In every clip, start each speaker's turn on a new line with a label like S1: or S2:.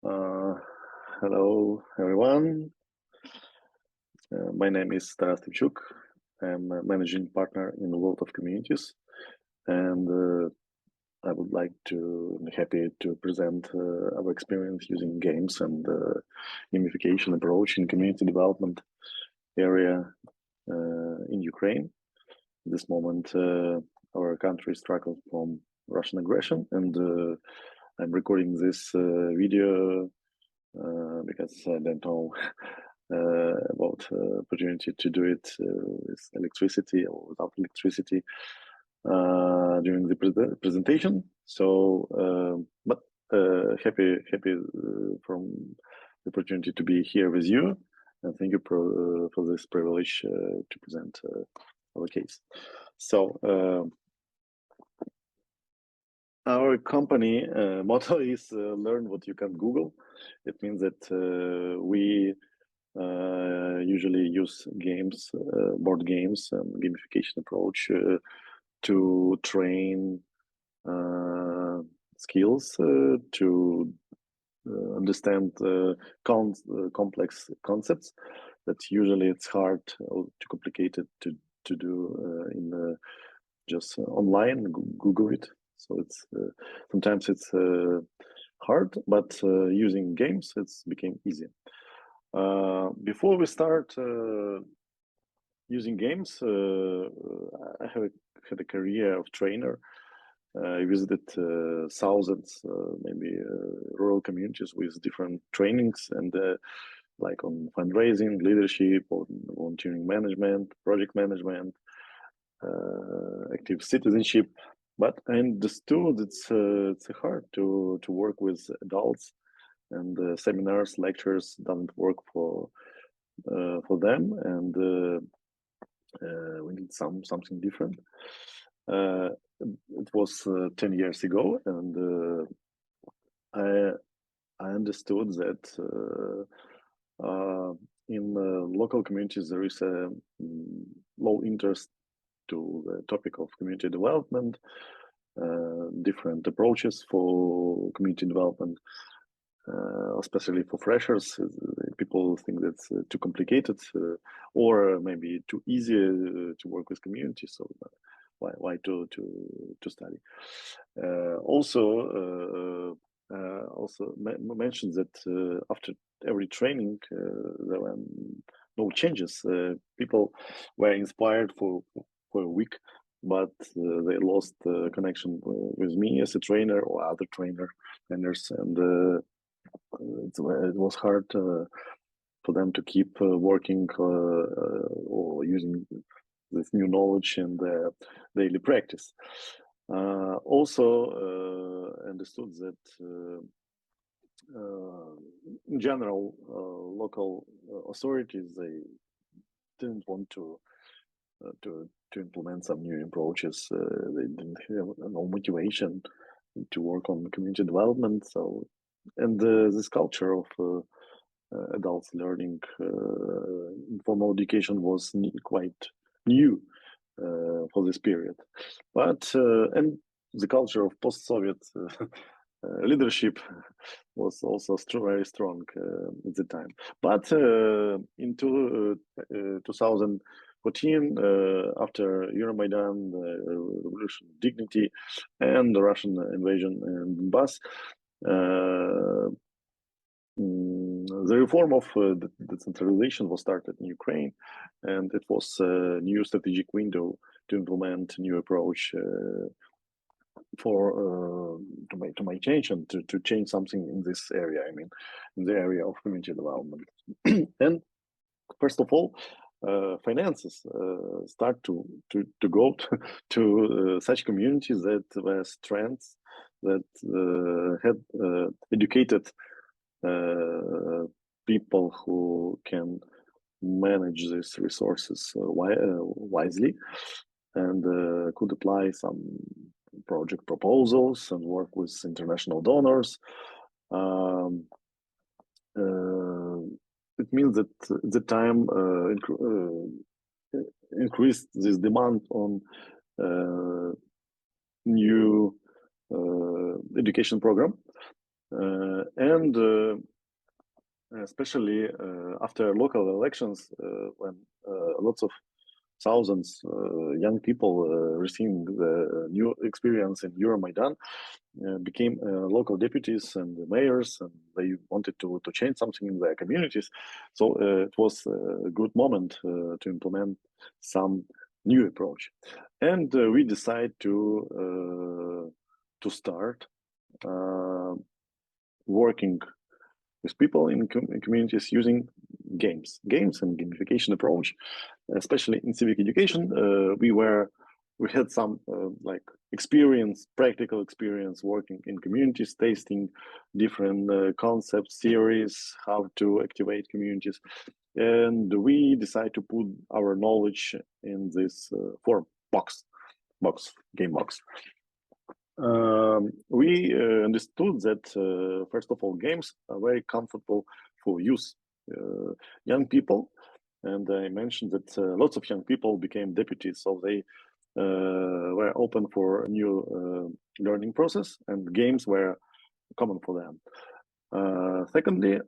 S1: Uh, Hello, everyone. My name is Taras Timchuk. I'm a managing partner in the world of communities, and I would like to be happy to present our experience using games and gamification approach in community development area in Ukraine. At this moment, our country struggles from Russian aggression, and I'm recording this video because I don't know about opportunity to do it with electricity or without electricity during the presentation. So, but happy from the opportunity to be here with you, and thank you for this privilege to present our case. So. Our company motto is learn what you can Google. It means that we usually use games, board games, and gamification approach to train skills to understand complex concepts that usually it's hard or too complicated to do in just online. Google it. So it's sometimes it's hard, but using games it's became easy. Before we start using games, I had a career of trainer. I visited thousands, maybe rural communities with different trainings and like on fundraising, leadership, or volunteering management, project management, active citizenship. But I understood it's hard to work with adults, and seminars, lectures doesn't work for them, and we need something different. It was 10 years ago, and I understood that in local communities there is a low interest to the topic of community development, different approaches for community development, especially for freshers. People think that's too complicated or maybe too easy to work with community. So why to study? Also mentioned that after every training there were no changes. People were inspired for a week, but they lost connection with me as a trainer or other trainers, and it was hard for them to keep working or using this new knowledge in their daily practice. Also understood that in general, local authorities, they didn't want to implement some new approaches. They didn't have no motivation to work on community development. So, and this culture of adults learning informal education was quite new for this period. But and the culture of post-Soviet leadership was also very strong at the time. But in 2014, after Euromaidan, Revolution of Dignity, and the Russian invasion in Donbass, the reform of the decentralization was started in Ukraine, and it was a new strategic window to implement a new approach for to make change and to change something in this area. I mean, in the area of community development. And first of all, finances start to go to such communities that were strengths that had educated people who can manage these resources wisely and could apply some project proposals and work with international donors. It means that at the time increased this demand on new education program, and especially after local elections, when lots of thousands young people receiving the new experience in Euromaidan became local deputies and mayors, and they wanted to change something in their communities. So it was a good moment to implement some new approach, and we decided to start working with people in communities using games and gamification approach, especially in civic education. We had some like practical experience working in communities, tasting different concepts, theories, how to activate communities, and we decided to put our knowledge in this form game box. We understood that first of all, games are very comfortable for youth, young people, and I mentioned that lots of young people became deputies, so they were open for a new learning process, and games were common for them. Secondly,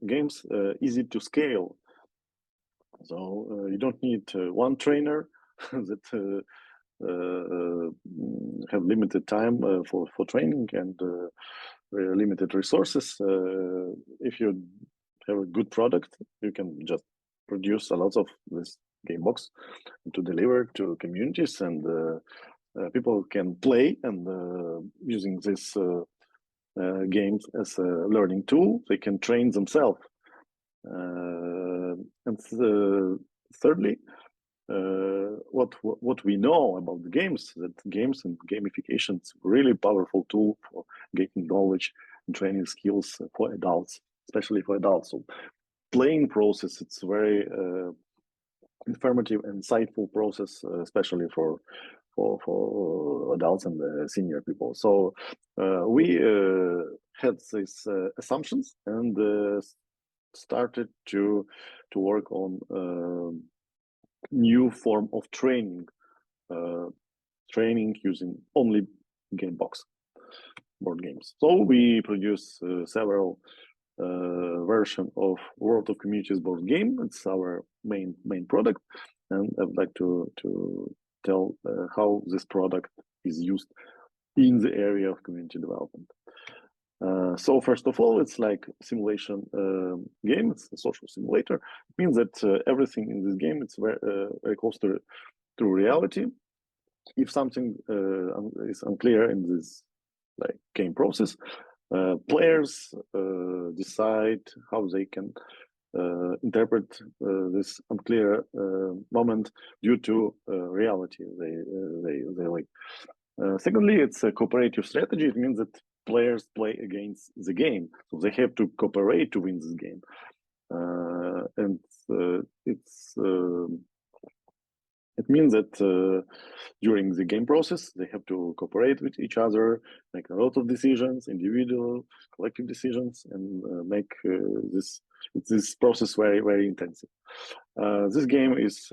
S1: games easy to scale, so you don't need one trainer that have limited time for training and very limited resources. If you have a good product, you can just produce a lot of this game box to deliver to communities, and people can play, and using this games as a learning tool, they can train themselves. And thirdly, what we know about the games, that games and gamification is a really powerful tool for gaining knowledge and training skills for adults, especially for adults. So playing process, it's very informative and insightful process, especially for adults and senior people. So we had these assumptions and started to work on new form of training using only game box board games. So we produce several version of World of Communities board game. It's our main product, and I'd like to tell how this product is used in the area of community development. So first of all, it's like simulation game. It's a social simulator. It means that everything in this game, it's very close to reality. If something is unclear in this like game process, players decide how they can interpret this unclear moment due to reality they like. Secondly, it's a cooperative strategy. It means that players play against the game, so they have to cooperate to win this game, and it means that during the game process they have to cooperate with each other, make a lot of decisions, individual, collective decisions, and make this process very intensive. This game is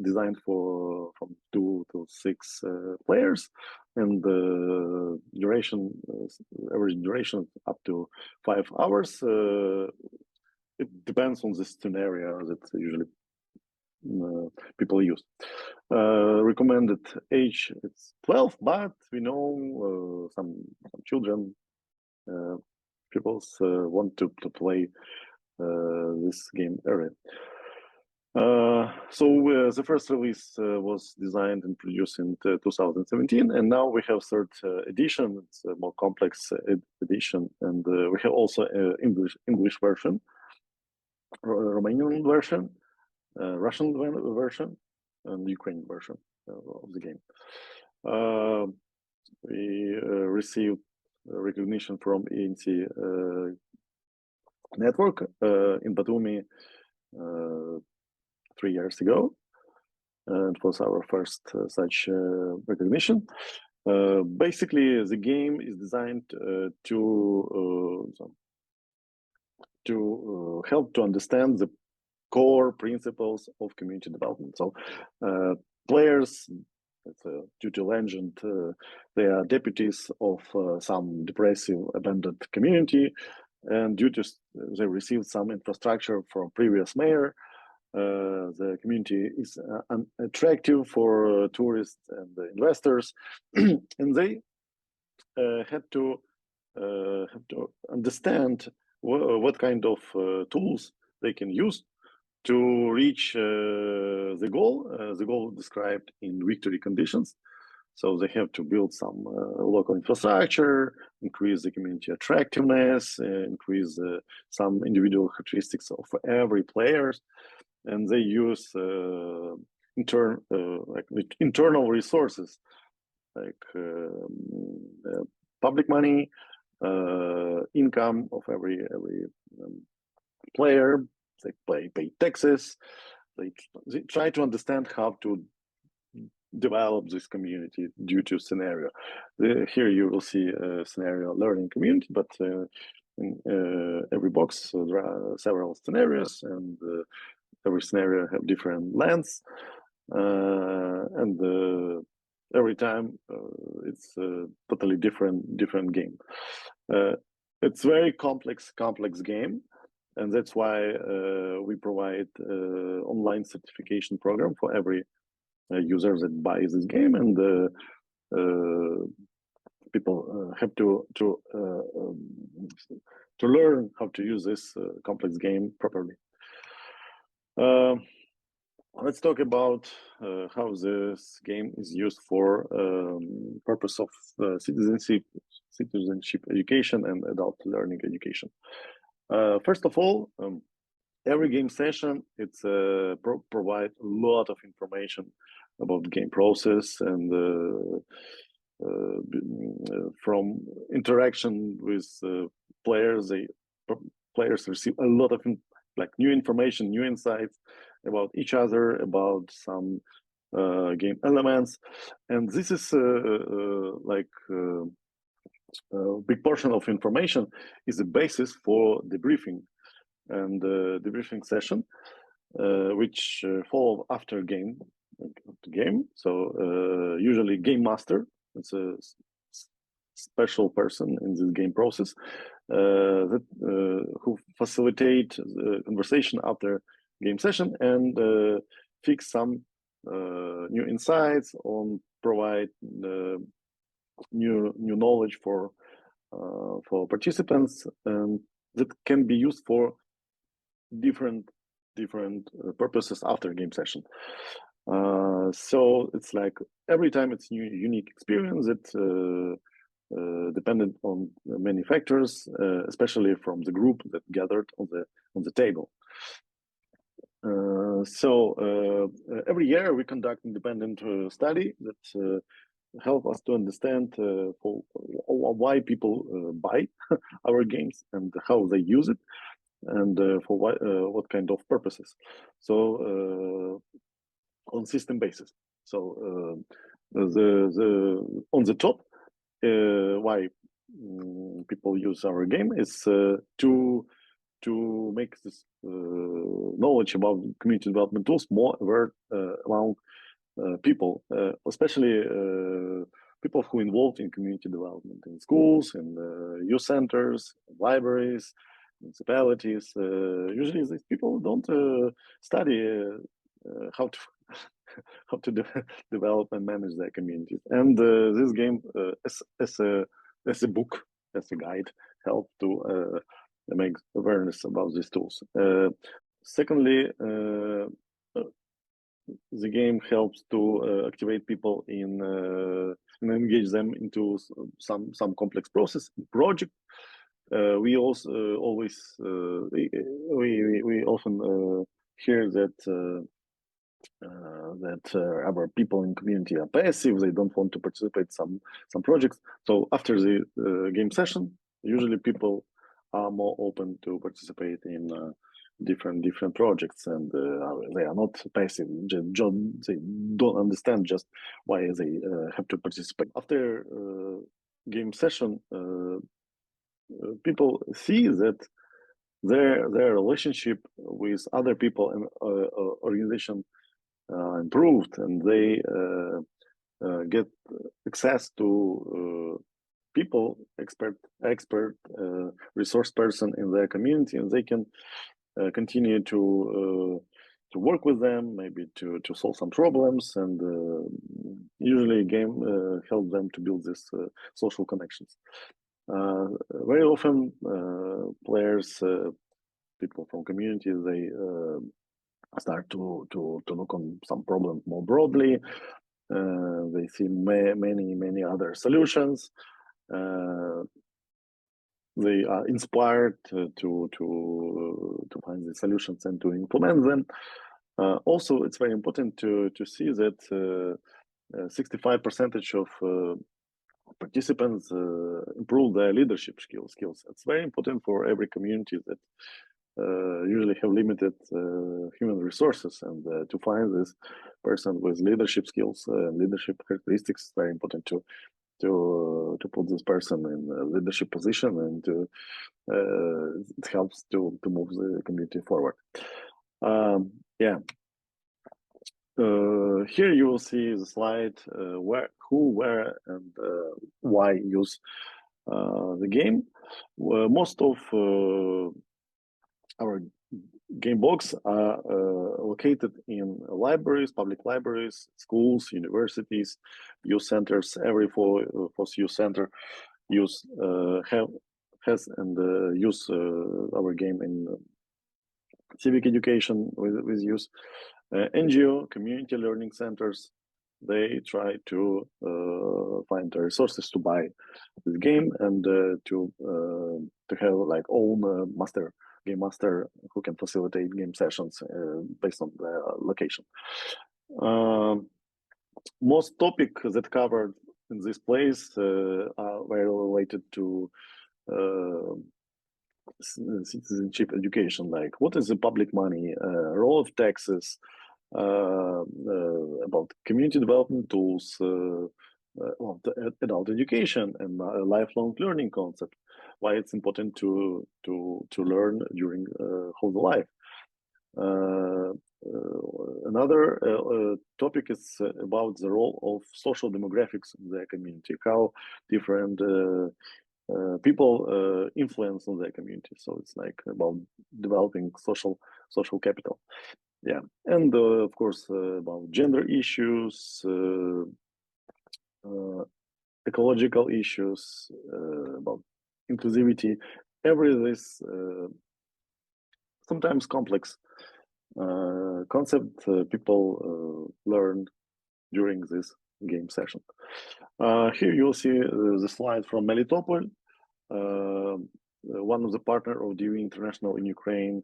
S1: designed for from 2 to 6 players, and the average duration up to 5 hours. It depends on the scenario that usually people use. Recommended age it's 12, but we know some children, people want to play this game early. So the first release was designed and produced in 2017, and now we have third edition. It's a more complex edition, and we have also English version, Romanian version, Russian version, and Ukrainian version of the game. We received recognition from ENT network in Batumi 3 years ago. It was our first such recognition. Basically, the game is designed to help to understand the core principles of community development. So players it's a duty legend. They are deputies of some depressive, abandoned community, and due to they received some infrastructure from previous mayor. The community is attractive for tourists and investors, and they had to understand what kind of tools they can use to reach the goal described in victory conditions. So they have to build some local infrastructure, increase the community attractiveness, increase some individual characteristics of every player, and they use internal resources like public money, income of every player. They pay taxes. They try to understand how to develop this community due to scenario. Here you will see a scenario learning community, but in every box there are several scenarios, and every scenario have different lengths, and every time it's a totally different game. It's very complex game, and that's why we provide online certification program for every user that buys this game, and people have to learn how to use this complex game properly. Let's talk about how this game is used for purpose of citizenship education and adult learning education. First of all, every game session it's provide a lot of information about the game process, and from interaction with players, players receive a lot of new information, new insights about each other, about some game elements, and this is a big portion of information is the basis for debriefing and debriefing session, which follow after game. So usually game master, it's a special person in this game process who facilitate the conversation after game session and fix some new insights, on provide new knowledge for participants, and that can be used for different purposes after game session. So it's like every time it's new unique experience that dependent on many factors, especially from the group that gathered on the table. So every year we conduct independent study that help us to understand why people buy our games and how they use it, and for what kind of purposes. So on system basis. So on the top, why people use our game is to make this knowledge about community development tools more aware among people, especially people who involved in community development in schools, in youth centers, libraries, municipalities. Usually these people don't study how to develop and manage their communities. And this game, as a book, as a guide, help to make awareness about these tools. Secondly, the game helps to activate people in and engage them into some complex process project. We also always we often hear that our people in community are passive; they don't want to participate some projects. So after the game session, usually people are more open to participate in different projects, and they are not passive. They don't understand just why they have to participate. After game session, people see that their relationship with other people and organization improved, and they get access to people, expert, resource person in their community, and they can continue to work with them, maybe to solve some problems, and usually a game help them to build these social connections. Very often, players, people from communities, they start to look on some problems more broadly. They see many other solutions. They are inspired to find the solutions and to implement them. Also, it's very important to see that 65% of participants improve their leadership skills. It's very important for every community that usually have limited human resources, and to find this person with leadership skills and leadership characteristics is very important to put this person in a leadership position, and it helps to move the community forward. Here you will see the slide where, and why use the game. Most of our game box are located in libraries, public libraries, schools, universities, youth centers. Every fourth youth center use has our game in civic education with use. NGO, community learning centers, they try to find the resources to buy this game, and to have like own game master who can facilitate game sessions based on the location. Most topics that covered in this place are very related to citizenship education, like what is the public money, role of taxes, about community development tools, adult education, and lifelong learning concept. Why it's important to learn during whole life. Another topic is about the role of social demographics in their community, how different people influence on their community. So it's like about developing social capital. Yeah, and of course about gender issues, ecological issues, about inclusivity. Every this sometimes complex concept people learn during this game session. Here you'll see the slide from Melitopol, one of the partner of DV International in Ukraine,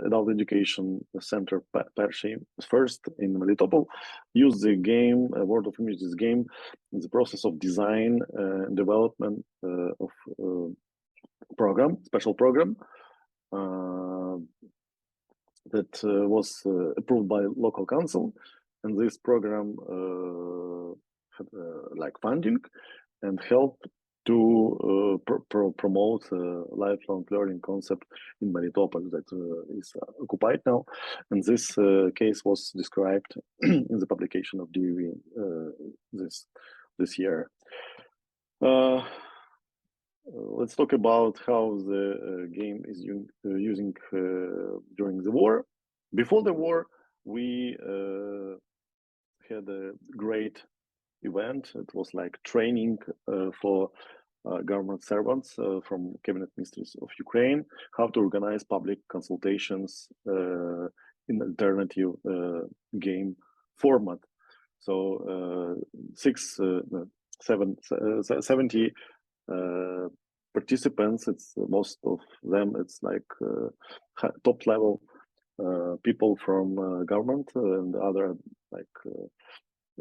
S1: adult education center, Pershing, first in Melitopol, used the game, World of Images game, in the process of design and development of special program that was approved by local council, and this program had like funding and helped to promote lifelong learning concept in Melitopol that is occupied now. And this case was described in the publication of DV this year. Let's talk about how the game is using during the war. Before the war, we had a great event. It was like training for government servants from cabinet ministries of Ukraine, how to organize public consultations in alternative game format. So 70 participants, it's most of them, it's like top level people from government and other like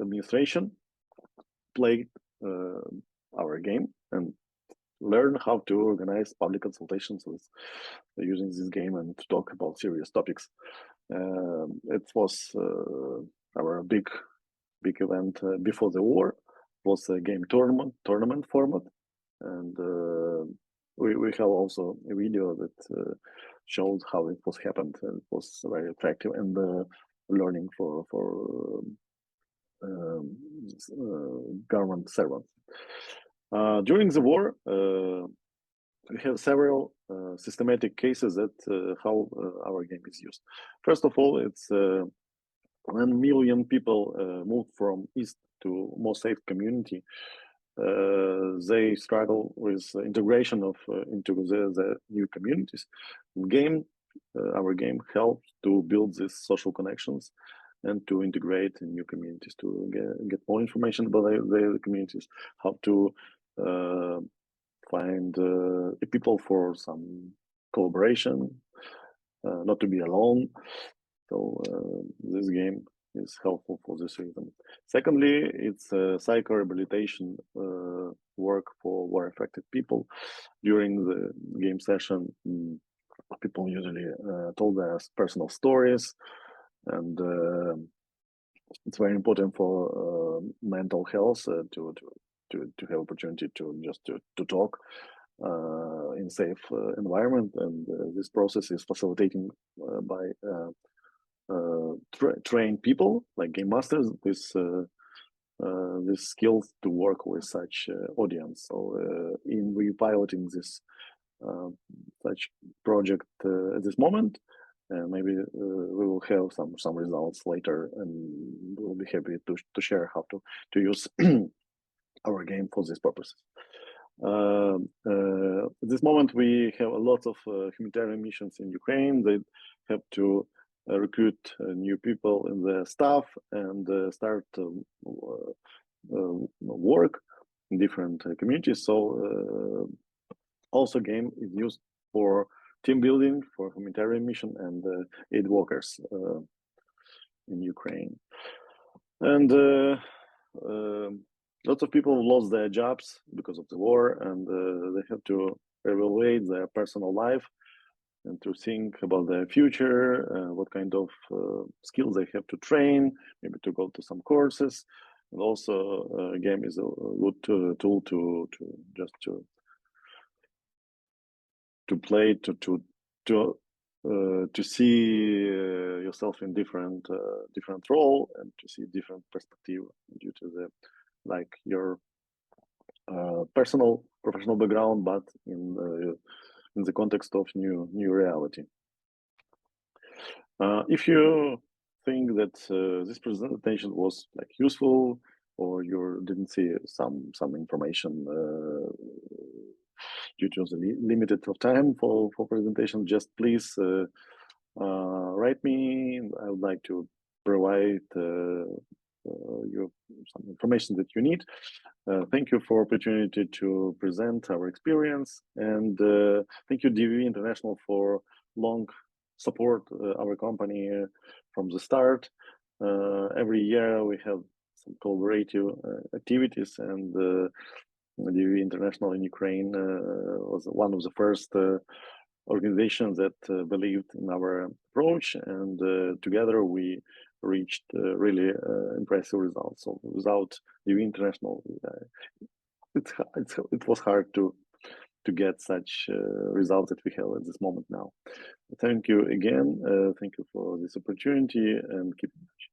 S1: administration, played our game and learn how to organize public consultations with using this game and to talk about serious topics. It was our big event before the war. It was a game tournament format, and we have also a video that showed how it was happened, and it was very attractive and learning for government servants. During the war, we have several systematic cases that how our game is used. First of all, it's 1 million people moved from east to more safe community. They struggle with integration of into the new communities. Our game helps to build these social connections and to integrate in new communities, to get more information about the communities, how to find people for some collaboration, not to be alone. So this game is helpful for this reason. Secondly, it's psycho-rehabilitation work for war-affected people. During the game session, people usually told their personal stories, and it's very important for mental health to have opportunity to talk in safe environment, and this process is facilitating by trained people like game masters with these skills to work with such audience. So we're piloting this such project at this moment. Maybe we will have some results later, and we'll be happy to share how to use our game for these purposes. At this moment, we have a lot of humanitarian missions in Ukraine. They have to recruit new people in the staff and start work in different communities. So also game is used for team building, for humanitarian mission, and aid workers in Ukraine. And lots of people lost their jobs because of the war, and they have to evaluate their personal life and to think about their future, what kind of skills they have to train, maybe to go to some courses. And also, game is a good tool to just to play, to see yourself in different role, and to see different perspective due to the your personal professional background, but in the context of new reality. If you think that this presentation was useful, or you didn't see some information due to the limited of time for presentation, just please write me. I would like to provide you some information that you need. Thank you for opportunity to present our experience, and thank you DV International for long support our company from the start. Every year we have some collaborative activities, and DV International in Ukraine was one of the first organizations that believed in our approach, and together we reached really impressive results. So without DV International, it was hard to get such results that we have at this moment now. Thank you again. Thank you for this opportunity, and keep in touch.